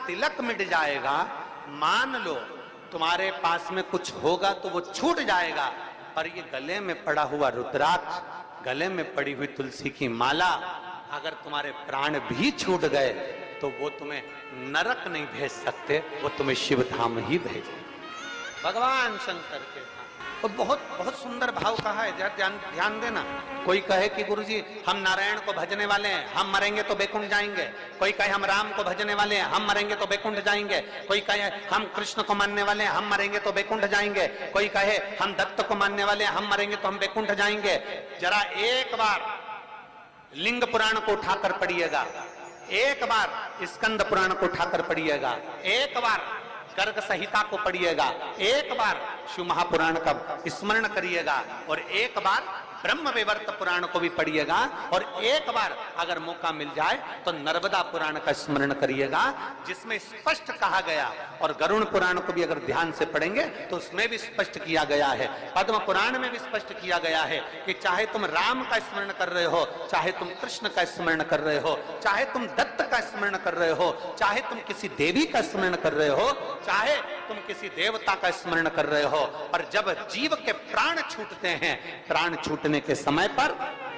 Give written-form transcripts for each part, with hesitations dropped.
तिलक मिट जाएगा, मान लो तुम्हारे पास में कुछ होगा तो वो छूट जाएगा, पर ये गले में पड़ा हुआ रुद्राक्ष, गले में पड़ी हुई तुलसी की माला, अगर तुम्हारे प्राण भी छूट गए तो वो तुम्हें नरक नहीं भेज सकते, वो तुम्हें शिव धाम ही भेजे। भगवान शंकर के धाम। और बहुत बहुत सुंदर भाव कहा है, ध्यान देना। कोई कहे कि गुरुजी हम नारायण को भजने वाले हैं, हम मरेंगे तो बैकुंठ जाएंगे। कोई कहे हम राम को भजने वाले हैं, हम मरेंगे तो बैकुंठ जाएंगे। कोई कहे हम कृष्ण को मानने वाले हैं, हम मरेंगे तो बैकुंठ जाएंगे। कोई कहे हम दत्त को मानने वाले हैं, हम मरेंगे तो हम बैकुंठ जाएंगे। जरा एक बार लिंग पुराण को उठाकर पढ़िएगा, एक बार स्कंद पुराण को उठाकर पढ़िएगा, एक बार गर्ग संहिता को पढ़िएगा, एक बार शिव महापुराण का स्मरण करिएगा, और एक बार ब्रह्म वैवर्त पुराण को भी पढ़िएगा, और एक बार अगर मौका मिल जाए तो नर्मदा पुराण का स्मरण करिएगा, जिसमें स्पष्ट कहा गया, और गरुण पुराण को भी अगर ध्यान से पढ़ेंगे तो उसमें भी स्पष्ट किया गया है, पद्म पुराण में भी स्पष्ट किया गया है कि चाहे तुम राम का स्मरण कर रहे हो, चाहे तुम कृष्ण का स्मरण कर रहे हो, चाहे तुम दत्त का स्मरण कर रहे हो, चाहे तुम किसी देवी का स्मरण कर रहे हो, चाहे तुम किसी देवता का स्मरण कर रहे हो, पर जब जीव के प्राण छूटते हैं, प्राण छूटने के समय पर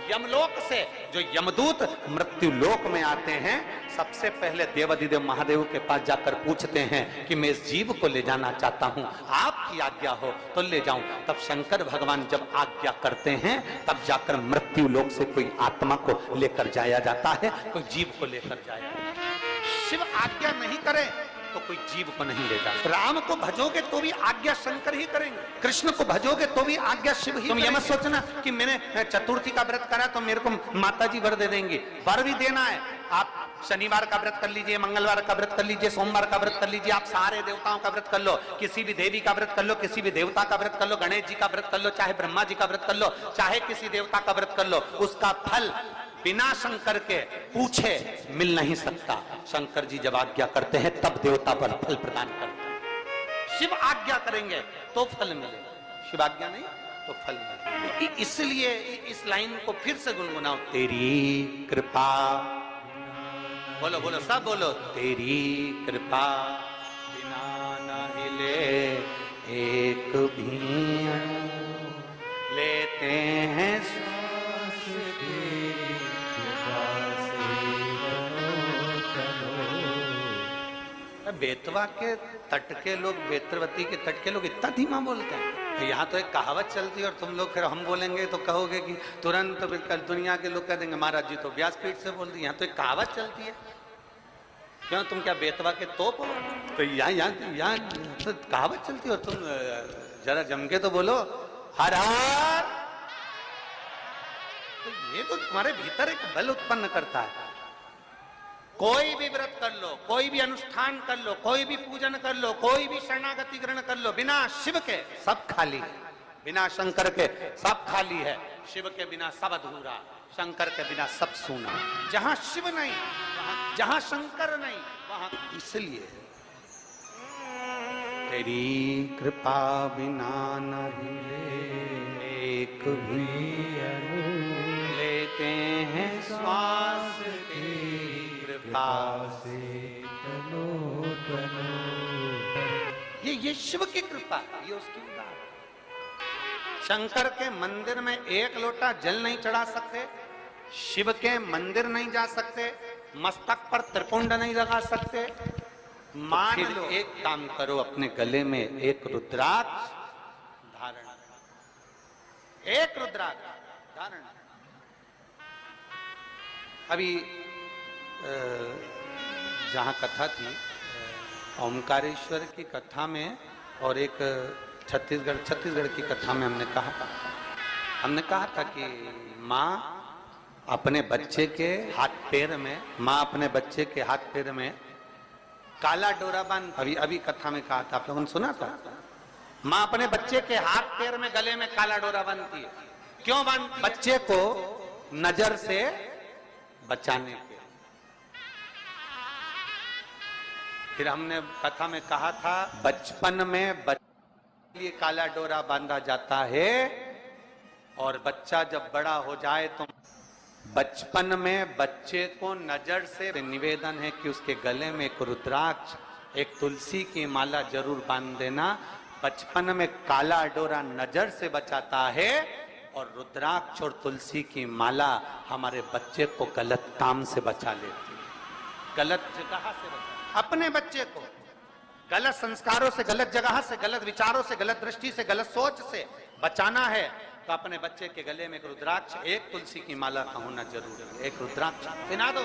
यमलोक से जो यमदूत मृत्यु लोक में आते हैं, सबसे पहले देवाधिदेव महादेव के पास जाकर पूछते हैं कि मैं इस जीव को ले जाना चाहता हूं, आपकी आज्ञा हो तो ले जाऊं। तब शंकर भगवान जब आज्ञा करते हैं, तब जाकर मृत्यु लोक से कोई आत्मा को लेकर जाया जाता है, कोई जीव को लेकर जाया जाता है। शिव आज्ञा नहीं करे तो कोई जीव को नहीं ले जाता। राम को भजोगे तो भी आज्ञा शंकर ही करेंगे, कृष्ण को भजोगे तो भी आज्ञा शिव ही। तुम ये मत सोचना कि मैंने चतुर्थी का व्रत करा तो मेरे को माता जी वर दे देंगी, वर भी देना है। आप शनिवार का व्रत कर लीजिए, मंगलवार का व्रत कर लीजिए, सोमवार का व्रत कर लीजिए, आप सारे देवताओं का व्रत कर लो, किसी भी देवी का व्रत कर लो, किसी भी देवता का व्रत कर लो, गणेश जी का व्रत कर लो, चाहे ब्रह्मा जी का व्रत कर लो, चाहे किसी देवता का व्रत कर लो, उसका फल बिना शंकर के पूछे मिल नहीं सकता। शंकर जी जब आज्ञा करते हैं तब देवता पर फल प्रदान करते हैं। शिव आज्ञा करेंगे तो फल मिलेगा, शिव आज्ञा नहीं तो फल मिलेगा। इसलिए इस लाइन को फिर से गुनगुनाओ, तेरी कृपा, बोलो बोलो सब बोलो, तेरी कृपा बिना न हिले एक भी अणु, लेते हैं बेतवा के तट के लोग, बेतरवती के तट के लोग इतना धीमा बोलते हैं। यहाँ तो एक कहावत चलती है और तुम लोग फिर हम बोलेंगे तो कहोगे कि तुरंत दुनिया के लोग कह देंगे महाराज जी तो व्यासपीठ से बोल दी। यहाँ तो एक कहावत चलती है, क्यों तुम क्या बेतवा के तोप हो? तो यहाँ तो कहावत चलती है और तुम जरा जम के तो बोलो हर हर। तो ये तो तुम्हारे भीतर एक बल उत्पन्न करता है। कोई भी व्रत कर लो, कोई भी अनुष्ठान कर लो, कोई भी पूजन कर लो, कोई भी शरणागति ग्रहण कर लो, बिना शिव के सब खाली, बिना शंकर के सब खाली है। शिव के बिना सब अधूरा, शंकर के बिना सब सूना। जहां शिव नहीं, जहां शंकर नहीं, वहां इसलिए तेरी कृपा बिना नहीं एक भी अणु, लेते हैं श्वास से तनो तनो। ये शिव की कृपा, ये उसकी उदाहरण। शंकर के मंदिर में एक लोटा जल नहीं चढ़ा सकते, शिव के मंदिर नहीं जा सकते, मस्तक पर त्रिपुंड नहीं लगा सकते। मान लो एक काम करो, अपने गले में एक रुद्राक्ष धारण, एक रुद्राक्ष धारण। अभी जहाँ कथा थी ओमकारेश्वर की कथा में, और एक छत्तीसगढ़ की कथा में हमने कहा था कि माँ अपने बच्चे के हाथ पैर में, माँ अपने बच्चे के हाथ पैर में काला डोरा बांध, अभी कथा में कहा था, आप लोगों ने सुना था। माँ अपने बच्चे के हाथ पैर में गले में काला डोरा बांधती है। क्यों बांधती? बच्चे को नजर से बचाने के। फिर हमने कथा में कहा था बचपन में बच्चे के लिए काला डोरा बांधा जाता है, और बच्चा जब बड़ा हो जाए तो बचपन में बच्चे को नजर से निवेदन है कि उसके गले में एक रुद्राक्ष, एक तुलसी की माला जरूर बांध देना। बचपन में काला डोरा नजर से बचाता है और रुद्राक्ष और तुलसी की माला हमारे बच्चे को गलत काम से बचा लेती है, गलत जगह से बचा। अपने बच्चे को गलत संस्कारों से, गलत जगह से, गलत विचारों से, गलत दृष्टि से, गलत सोच से बचाना है तो अपने बच्चे के गले में एक रुद्राक्ष, एक तुलसी की माला का होना जरूरी है। एक रुद्राक्ष पहना दो,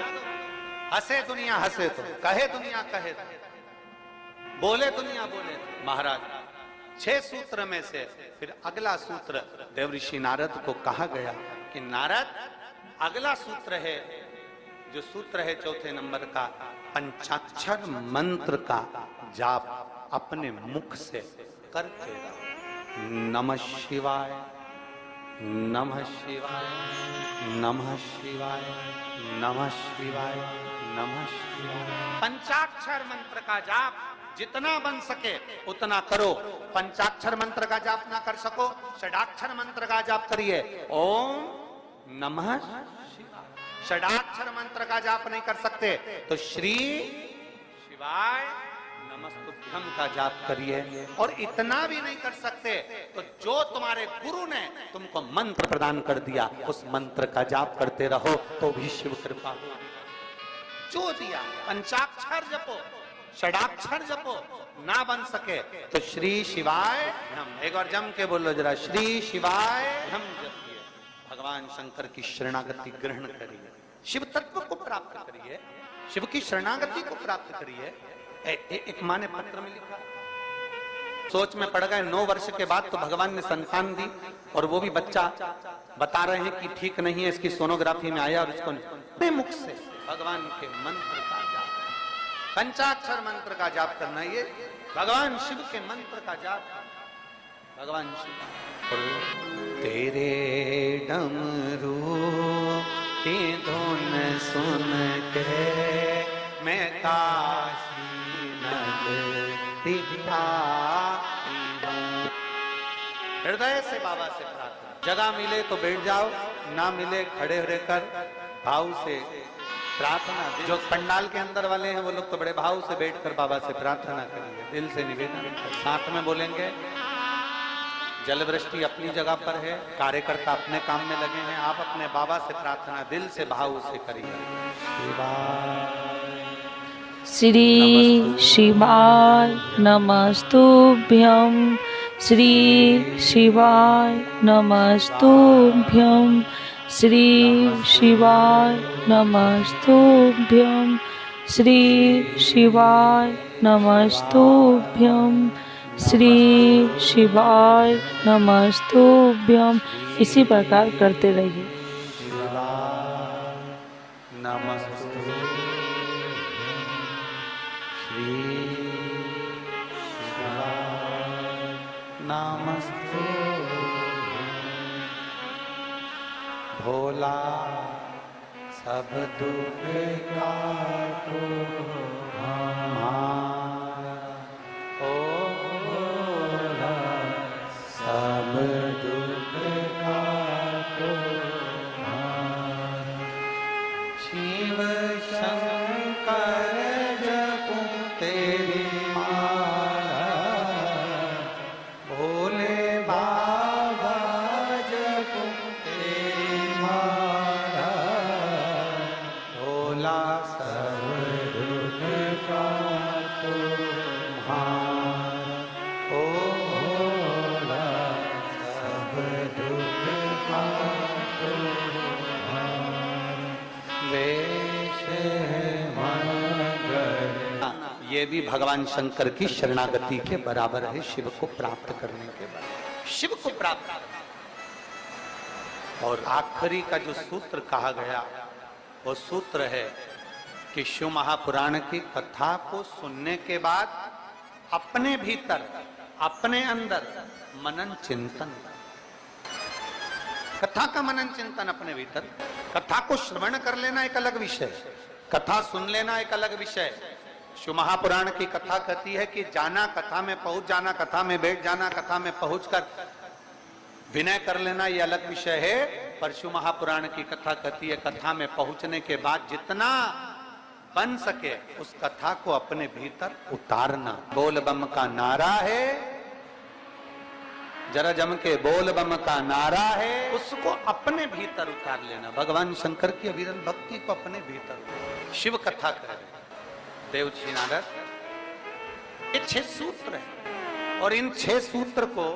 हंसे दुनिया हंसे तो, कहे दुनिया कहे तो, बोले दुनिया बोले तो। महाराज 6 सूत्र में से फिर अगला सूत्र देवऋषि नारद को कहा गया कि नारद अगला सूत्र है, जो सूत्र है 4थे नंबर का, पंचाक्षर मंत्र का जाप अपने मुख से करके नमः शिवाय, नमः शिवाय, नमः शिवाय, नमः शिवाय, नमः शिवाय। पंचाक्षर मंत्र का जाप जितना बन सके उतना करो। पंचाक्षर मंत्र का जाप ना कर सको, षडाक्षर मंत्र का जाप करिए। ओम नमः शिवाय। षडाक्षर मंत्र का जाप नहीं कर सकते तो श्री शिवाय नमस्तुभ्यम का जाप करिए। और इतना भी नहीं कर सकते तो जो तुम्हारे गुरु ने तुमको मंत्र प्रदान कर दिया उस मंत्र का जाप करते रहो तो भी शिव कृपा हो। जो दिया पंचाक्षर जपो, षडाक्षर जपो, ना बन सके तो श्री शिवाय हम, एक बार जम के बोलो जरा, श्री शिवाय हम जपिए। भगवान शंकर की शरणागति ग्रहण करिए, शिव तत्व को प्राप्त करिए, शिव की शरणागति को प्राप्त करिए। एक माँ ने पत्र में लिखा, सोच में पड़ गए 9 वर्ष के बाद तो भगवान ने संतान दी और वो भी बच्चा बता रहे हैं कि ठीक नहीं है, इसकी सोनोग्राफी में आया और इसको अपने मुख से भगवान के मंत्र का जाप, पंचाक्षर मंत्र का जाप करना, ये भगवान शिव के मंत्र का जाप। भगवान शिव तेरे डमरू की धुन सुन के मैं काशी नगरी आई हूं। हृदय से बाबा से प्रार्थना, जगह मिले तो बैठ जाओ, ना मिले खड़े रहकर भाव से प्रार्थना। जो पंडाल के अंदर वाले हैं वो लोग तो बड़े भाव से बैठकर बाबा से प्रार्थना करेंगे, दिल से निवेदन। साथ में बोलेंगे, जल वृष्टि अपनी जगह पर है, कार्यकर्ता अपने काम में लगे हैं, आप अपने बाबा से प्रार्थना दिल से भाव से करिए। श्री शिवाय नमस्तुभ्यं, श्री शिवाय नमस्तुभ्यं, श्री शिवाय नमस्तुभ्यं, श्री शिवाय नमस्तुभ्यं, श्री शिवाय नमस्तुभ्यं। इसी प्रकार करते रहिए। नमस्ते भोला सब दुख काटो हमारा, ओ भोला सब दुख काटो हमारा। शिव शंकर जपो तेरी माला, भोले बाबा जपो तेरी माला, भोला सब दुख काटो हमारा, ओ भोला सब दुख काटो हमारा। वेश है मंगल, ये भी भगवान शंकर की शरणागति के बराबर है, शिव को प्राप्त करने के बराबर, शिव को प्राप्त। और आखिरी का जो सूत्र कहा गया वो सूत्र है कि शिव महापुराण की कथा को सुनने के बाद अपने भीतर, अपने अंदर मनन चिंतन, कथा का मनन चिंतन अपने भीतर। कथा को श्रवण कर लेना एक अलग विषय, कथा सुन लेना एक अलग विषय। शिव महापुराण की कथा कहती है कि जाना, कथा में पहुंच जाना, कथा में बैठ जाना, कथा में पहुंचकर विनय कर लेना ये अलग विषय है। परशु महापुराण की कथा कहती है, कथा में पहुंचने के बाद जितना बन सके उस कथा को अपने भीतर उतारना। बोल बम का नारा है, जरा जम के बोल बम का नारा है, उसको अपने भीतर उतार लेना। भगवान शंकर की अविरल भक्ति को अपने भीतर। शिव कथा कह रहे देवजी नारद, ये 6 सूत्र है और इन 6 सूत्र को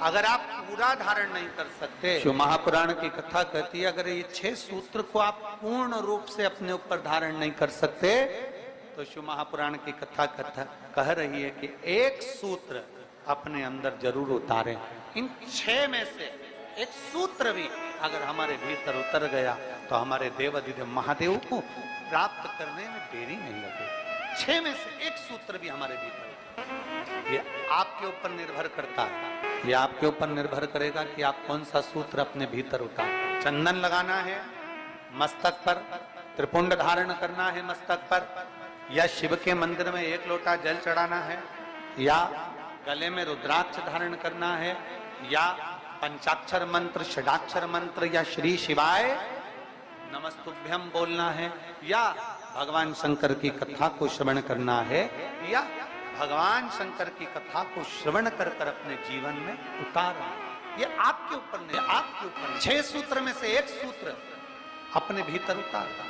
अगर आप पूरा धारण नहीं कर सकते, शिव महापुराण की कथा कहती है अगर ये 6 सूत्र को आप पूर्ण रूप से अपने ऊपर धारण नहीं कर सकते तो शिव महापुराण की कथा कह रही है कि एक सूत्र अपने अंदर जरूर उतारें। इन 6 में से एक सूत्र भी अगर हमारे भीतर उतर गया तो हमारे देवाधिदेव महादेव को प्राप्त करने में देरी नहीं लगेगी। 6 में से एक सूत्र भी हमारे भीतर, ये आपके ऊपर निर्भर करता है। ये आपके ऊपर निर्भर करेगा कि आप कौन सा सूत्र अपने भीतर उतार। चंदन लगाना है मस्तक पर, त्रिपुंड धारण करना है मस्तक पर, या शिव के मंदिर में 1 लोटा जल चढ़ाना है, या गले में रुद्राक्ष धारण करना है, या पंचाक्षर मंत्र, षडाक्षर मंत्र, या श्री शिवाय नमस्तुभ्यम बोलना है, या भगवान शंकर की कथा को श्रवण करना है, या भगवान शंकर की कथा को श्रवण कर कर अपने जीवन में उतारना। ये आपके ऊपर नहीं, आपके ऊपर। 6 सूत्र में से एक सूत्र अपने भीतर उतारना।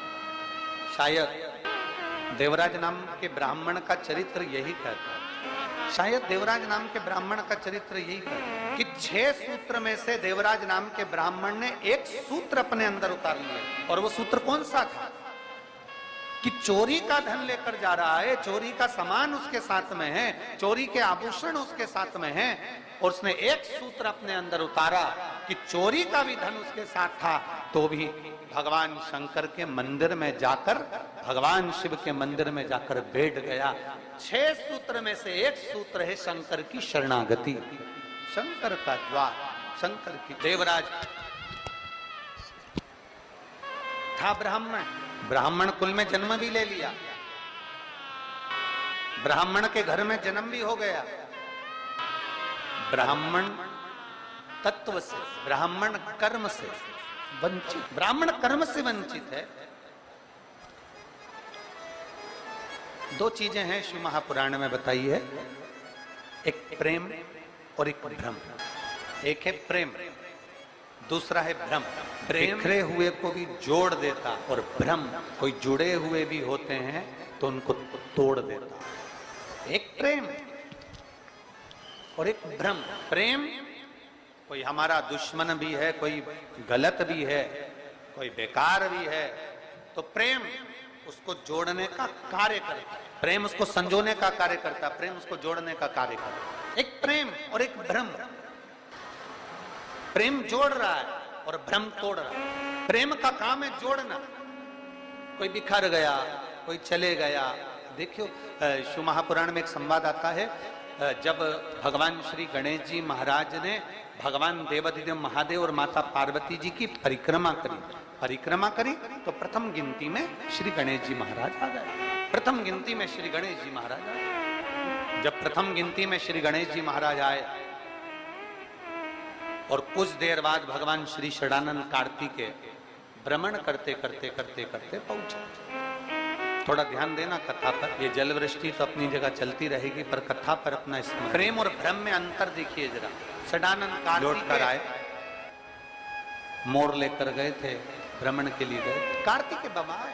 शायद देवराज नाम के ब्राह्मण का चरित्र यही कहता है, शायद देवराज नाम के ब्राह्मण का चरित्र यही कहता है कि 6 सूत्र में से देवराज नाम के ब्राह्मण ने एक सूत्र अपने अंदर उतार लिया। और वो सूत्र कौन सा था कि चोरी का धन लेकर जा रहा है, चोरी का सामान उसके साथ में है, चोरी के आभूषण उसके साथ में है, और उसने एक सूत्र अपने अंदर उतारा कि चोरी का भी धन उसके साथ था तो भी भगवान शंकर के मंदिर में जाकर, भगवान शिव के मंदिर में जाकर बैठ गया। 6 सूत्र में से एक सूत्र है शंकर की शरणागति, शंकर का द्वार, शंकर की। देवराज था ब्राह्मण, ब्राह्मण कुल में जन्म भी ले लिया, ब्राह्मण के घर में जन्म भी हो गया, ब्राह्मण तत्व से, ब्राह्मण कर्म से वंचित, ब्राह्मण कर्म से वंचित है। 2 चीजें हैं शिव महापुराण में बताई है, एक प्रेम और एक भ्रम। एक है प्रेम, दूसरा है भ्रम। प्रेम बिखरे हुए को भी जोड़ देता और भ्रम कोई जुड़े हुए भी होते हैं तो उनको तोड़ देता। एक प्रेम और एक भ्रम। प्रेम कोई हमारा दुश्मन भी है, कोई गलत भी है, कोई बेकार भी है, तो प्रेम उसको जोड़ने का कार्य करता है, प्रेम उसको संजोने का कार्य करता है, प्रेम उसको जोड़ने का कार्य करता है। एक प्रेम और एक भ्रम। प्रेम जोड़ रहा है और भ्रम तोड़ रहा है। प्रेम का काम है जोड़ना। कोई बिखर गया, कोई चले गया। देखियो शिव महापुराण में एक संवाद आता है, जब भगवान श्री गणेश जी महाराज ने भगवान देवाधिदेव महादेव और माता पार्वती जी की परिक्रमा करी तो प्रथम गिनती में श्री गणेश जी महाराज आ गए। प्रथम गिनती में श्री गणेश जी महाराज आए। जब प्रथम गिनती में श्री गणेश जी महाराज आए और कुछ देर बाद भगवान श्री षडानंद कार्तिकेय भ्रमण करते पहुंचे। थोड़ा ध्यान देना कथा पर, ये जल वृष्टि तो अपनी जगह चलती रहेगी पर कथा पर अपना स्मरण। प्रेम और भ्रम में अंतर देखिए जरा। षडानंद कार्तिकेय कर आए, मोर लेकर गए थे, भ्रमण के लिए गए, कार्तिकेय बाबा आए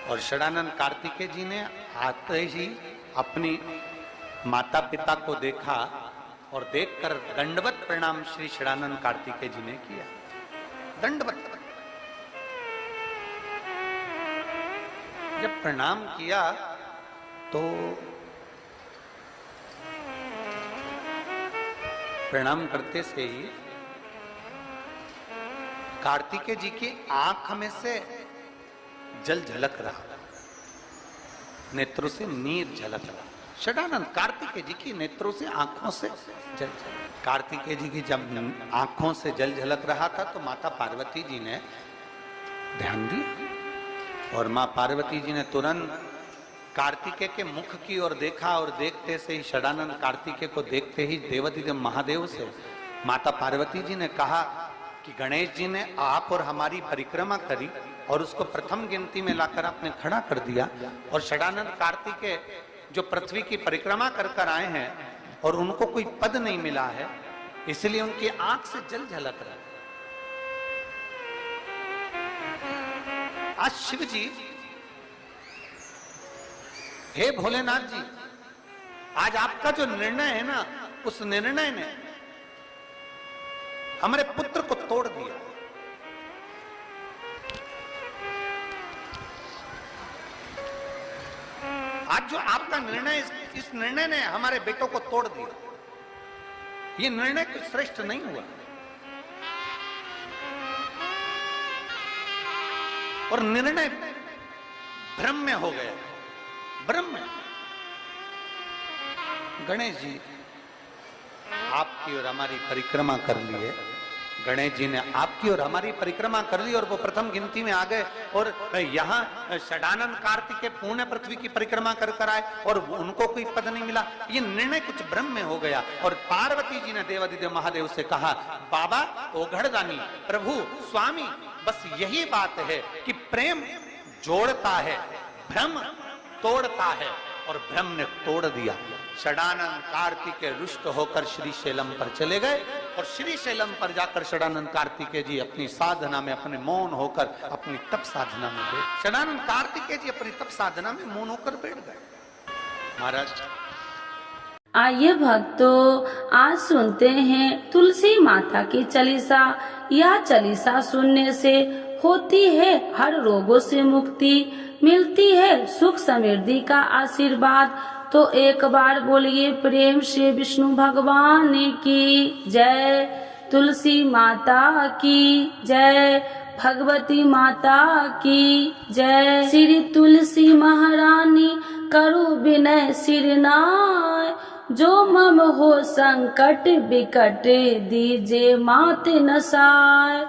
और षडानंद कार्तिकेय जी ने आते ही अपनी माता पिता को देखा और देखकर दंडवत प्रणाम श्री षडानंद कार्तिकेय जी ने किया। दंडवत जब प्रणाम किया तो प्रणाम करते से ही कार्तिकेय जी की आंख में से जल झलक रहा, नेत्रों से नीर झलक रहा। षडानंद कार्तिकेय जी की नेत्रों से, आंखों से जल झलक। कार्तिकेय जी की जब आंखों से जल झलक रहा था तो माता पार्वती जी ने ध्यान दिया और मां पार्वती जी ने तुरंत कार्तिकेय के मुख की ओर देखा और देखते से ही षडानंद कार्तिकेय को देखते ही देवाधिदेव महादेव से माता पार्वती जी ने कहा कि गणेश जी ने आप और हमारी परिक्रमा करी और उसको प्रथम गिनती में लाकर आपने खड़ा कर दिया, और षडानंद कार्तिकेय जो पृथ्वी की परिक्रमा कर कर आए हैं और उनको कोई पद नहीं मिला है, इसलिए उनकी आंख से जल झलक रहा है। आज शिव जी, हे भोलेनाथ जी, आज आपका जो निर्णय है ना, उस निर्णय ने हमारे पुत्र को तोड़ दिया। आज जो आपका निर्णय, इस निर्णय ने हमारे बेटों को तोड़ दिया। ये निर्णय कुछ श्रेष्ठ नहीं हुआ, और निर्णय ब्रह्म हो गया। ब्रह्म। गणेश जी आपकी और हमारी परिक्रमा कर ली है। गणेश जी ने आपकी और हमारी परिक्रमा कर ली और वो प्रथम गिनती में आ गए, और यहाँ षडानंद कार्तिकेय पूर्ण पृथ्वी की परिक्रमा कर कर आए और उनको कोई पद नहीं मिला। ये निर्णय कुछ ब्रह्म में हो गया। और पार्वती जी ने देवाधिदेव महादेव से कहा, बाबा ओघड़दानी, प्रभु स्वामी, बस यही बात है कि प्रेम जोड़ता है, भ्रम तोड़ता है, और भ्रम ने तोड़ दिया। षडानंद कार्तिकेय रुष्ट होकर श्रीशैलम पर चले गए, और श्रीशैलम पर जाकर षडानंद कार्तिकेय जी अपनी साधना में, अपने मौन होकर अपनी तप साधना में बैठ। षडानंद कार्तिकेय जी अपनी तप साधना में मौन होकर बैठ गए। महाराज, आइए भक्तों, आज सुनते हैं तुलसी माता की चालीसा। यह चालीसा सुनने से होती है हर रोगों से मुक्ति, मिलती है सुख समृद्धि का आशीर्वाद। तो एक बार बोलिए प्रेम से विष्णु भगवान की जय, तुलसी माता की जय, भगवती माता की जय। श्री तुलसी महारानी करो विनय सिरनाय, जो मम हो संकट विकट दीजे मात नसाय।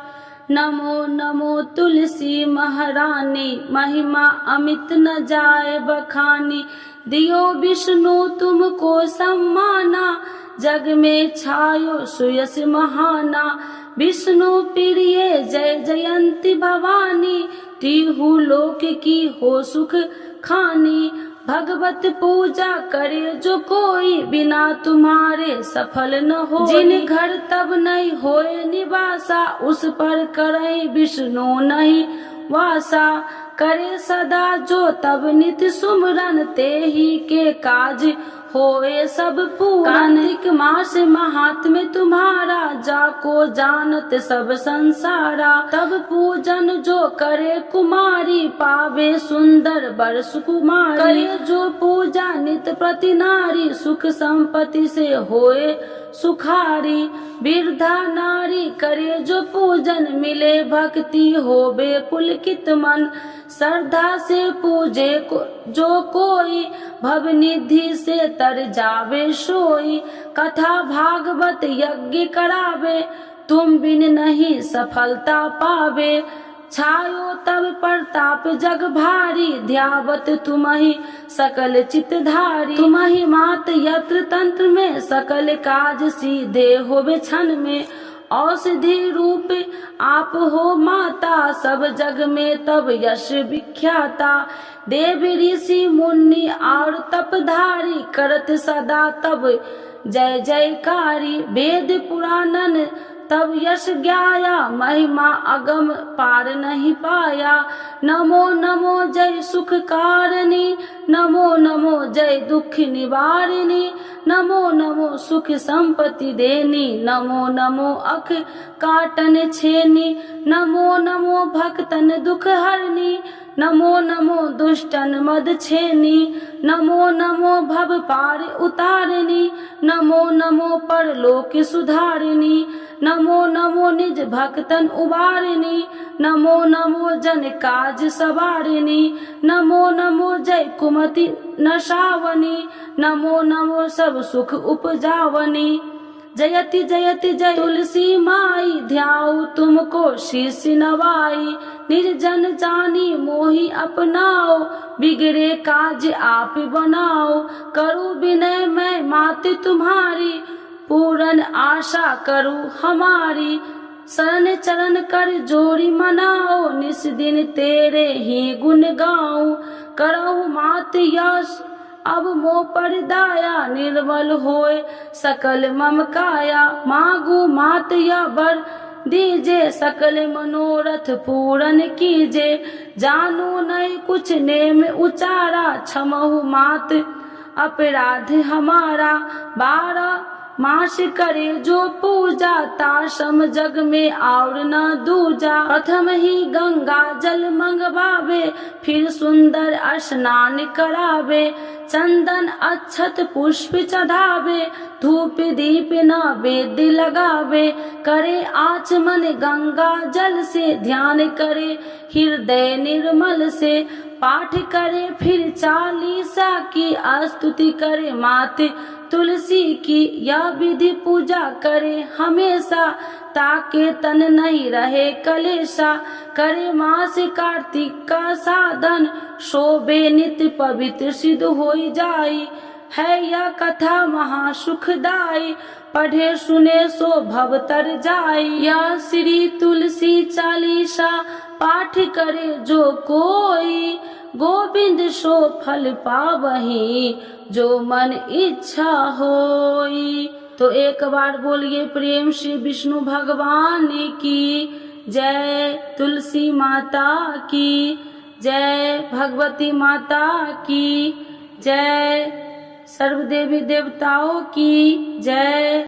नमो नमो तुलसी महारानी, महिमा अमित न जाए बखानी। दियो विष्णु तुमको सम्माना, जग में छायो सुयस महाना। विष्णु प्रिय जय जयंती भवानी, तिहु लोक की हो सुख खानी। भगवत पूजा करे जो कोई, बिना तुम्हारे सफल न हो। जिन घर तब नहीं होए निवासा, उस पर करे विष्णु नहीं वासा। करे सदा जो तब नित सुमरन, ते ही के काज होए सब पूरन। कार्तिक मास महात्म्य तुम्हारा, जाको जानत सब संसारा। तब पूजन जो करे कुमारी, पावे सुंदर बर सुकुमारी। करे जो पूजा नित प्रति नारी, सुख संपत्ति से होए सुखारी। वृद्धा नारी करे जो पूजन, मिले भक्ति होवे पुलकित मन। श्रद्धा से पूजे जो कोई, भव निधि से तर जावे सोई। कथा भागवत यज्ञ करावे, तुम बिन नहीं सफलता पावे। छायो तब प्रताप जग भारी, ध्यावत तुम्हि सकल चितधारी। तुम्हि मात यत्र तंत्र में, सकल काज सीधे होवे क्षण में। औषधि रूप आप हो माता, सब जग में तब यश विख्याता। देव ऋषि मुनि और तपधारी, करत सदा तब जय जयकारी। वेद पुराणन तब यश ज्ञाया, महिमा अगम पार नहीं पाया। नमो नमो जय सुख कारिणी, नमो नमो जय दुख निवारिणी। नमो नमो सुख संपत्ति देनी, नमो नमो अख काटन छेनी। नमो नमो भक्तन दुख हरनी, नमो नमो दुष्टन मद छेनी। नमो नमो भव पार उतारिणी, नमो नमो परलोक सुधारिणी। नमो नमो निज भक्तन उबारिणी, नमो नमो जन काज सवारिणी। नमो नमो जय कुमति नशावनी, नमो नमो सब सुख उपजावनी। जयति जयति जय तुलसी माई, ध्याऊ तुमको शीश नवाई। निर्जन जानी मोहि अपनाओ, बिगड़े काज आप बनाओ। करूँ विनय मैं माते तुम्हारी, पूर्ण आशा करूँ हमारी। शरण चरण कर जोड़ी मनाओ, निस दिन तेरे ही गुण गाऊं। करहु मात यश अब मोह पर दाया, निर्मल होए सकल मम काया। मांगू मात या वर दीजे, सकल मनोरथ पूर्ण कीजे। जानू नहीं कुछ नेम उचारा, क्षमहु मात अपराध हमारा। 12 मास करे जो पूजा, ताशम जग में और न दूजा। प्रथम ही गंगा जल मंगवावे, फिर सुंदर स्नान करावे। चंदन अक्षत पुष्प चढ़ावे, धूप दीप नैवेद्य लगावे। करे आचमन गंगा जल से, ध्यान करे हृदय निर्मल से। पाठ करे फिर 40 की, स्तुति करे माते तुलसी की। यह विधि पूजा करे हमेशा, ताके तन नहीं रहे कलेशा। करे मास कार्तिक का साधन, शोभे नित्य पवित्र सिद्ध होई जाई। है यह कथा महासुखदाई, पढ़े सुने सो भव तर जाई। यह श्री तुलसी चालीसा, पाठ करे जो कोई। गोविंद सो फल पावही, जो मन इच्छा होई। तो एक बार बोलिए प्रेम से विष्णु भगवान की जय, तुलसी माता की जय, भगवती माता की जय, सर्व देवी देवताओं की जय।